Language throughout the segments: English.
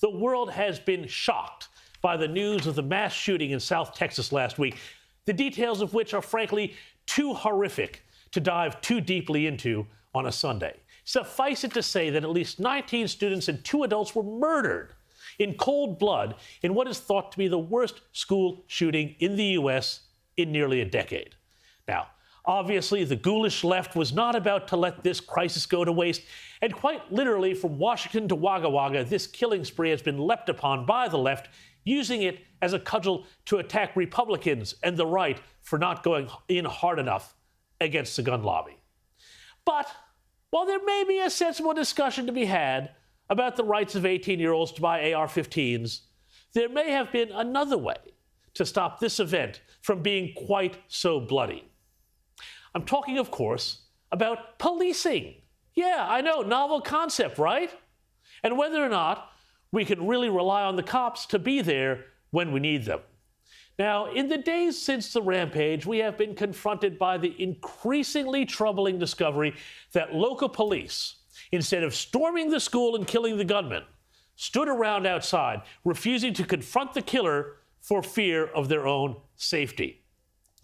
The world has been shocked by the news of the mass shooting in South Texas last week, the details of which are frankly too horrific to dive too deeply into on a Sunday. Suffice it to say that at least 19 students and 2 adults were murdered in cold blood in what is thought to be the worst school shooting in the U.S. in nearly a decade. Now, obviously, the ghoulish left was not about to let this crisis go to waste, and quite literally, from Washington to Wagga Wagga, this killing spree has been leapt upon by the left, using it as a cudgel to attack Republicans and the right for not going in hard enough against the gun lobby. But while there may be a sensible discussion to be had about the rights of 18-year-olds to buy AR-15s, there may have been another way to stop this event from being quite so bloody. I'm talking, of course, about policing. Yeah, I know, novel concept, right? And whether or not we can really rely on the cops to be there when we need them. Now, in the days since the rampage, we have been confronted by the increasingly troubling discovery that local police, instead of storming the school and killing the gunman, stood around outside, refusing to confront the killer for fear of their own safety.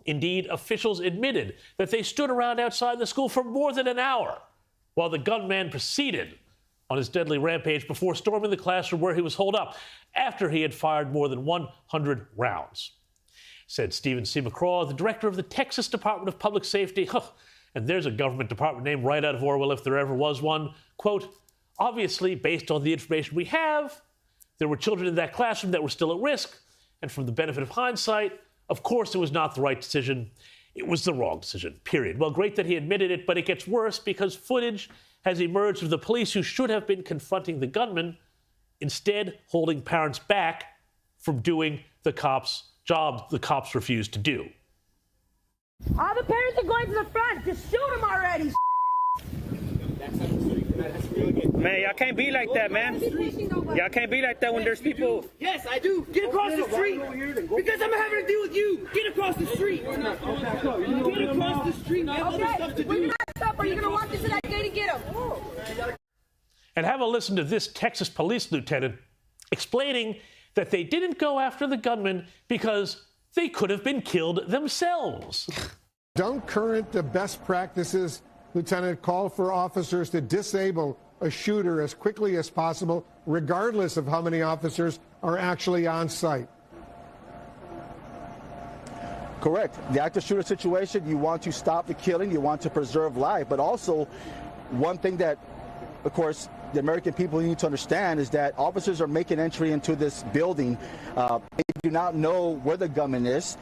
Indeed, officials admitted that they stood around outside the school for more than an hour while the gunman proceeded on his deadly rampage before storming the classroom where he was holed up after he had fired more than 100 rounds. Said Stephen C. McCraw, the director of the Texas Department of Public Safety, and there's a government department name right out of Orwell if there ever was one, quote, obviously, based on the information we have, there were children in that classroom that were still at risk, and from the benefit of hindsight, of course it was not the right decision. It was the wrong decision, period. Well, great that he admitted it, but it gets worse because footage has emerged of the police who should have been confronting the gunman, instead holding parents back from doing the cops' job the cops refused to do. All the parents are going to the front. Just shoot them already. Man, y'all can't be like that, man. Y'all can't be like that when there's people. Yes, I do. Get across the street. Because I'm having to deal with you. Get across the street. Get across the street. I have other stuff to do. When you're not stop, are you going to walk into that gate and get him? And have a listen to this Texas police lieutenant explaining that they didn't go after the gunman because they could have been killed themselves. Don't current the best practices, Lieutenant, call for officers to disable a shooter as quickly as possible, regardless of how many officers are actually on site. Correct. The active shooter situation, you want to stop the killing, you want to preserve life, but also one thing that, of course, the American people need to understand is that officers are making entry into this building. They do not know where the gunman is.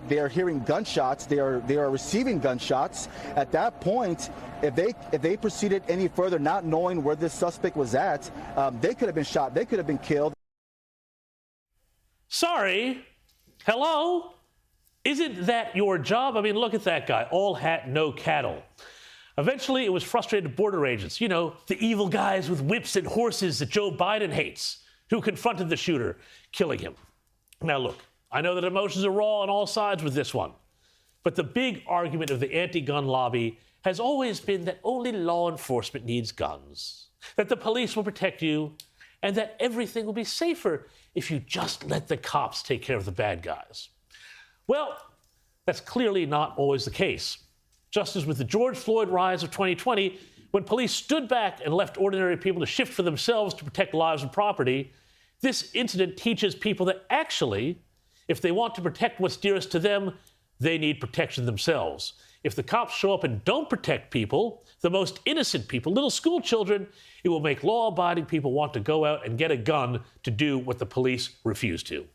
They are hearing gunshots. They are receiving gunshots. At that point, if they proceeded any further, not knowing where this suspect was at, they could have been shot. They could have been killed. Sorry. Hello? Isn't that your job? I mean, look at that guy. All hat, no cattle. Eventually, it was frustrated border agents, you know, the evil guys with whips and horses that Joe Biden hates, who confronted the shooter, killing him. Now, look, I know that emotions are raw on all sides with this one, but the big argument of the anti-gun lobby has always been that only law enforcement needs guns, that the police will protect you, and that everything will be safer if you just let the cops take care of the bad guys. Well, that's clearly not always the case. Just as with the George Floyd riots of 2020, when police stood back and left ordinary people to shift for themselves to protect lives and property, this incident teaches people that actually, if they want to protect what's dearest to them, they need protection themselves. If the cops show up and don't protect people, the most innocent people, little school children, it will make law-abiding people want to go out and get a gun to do what the police refuse to.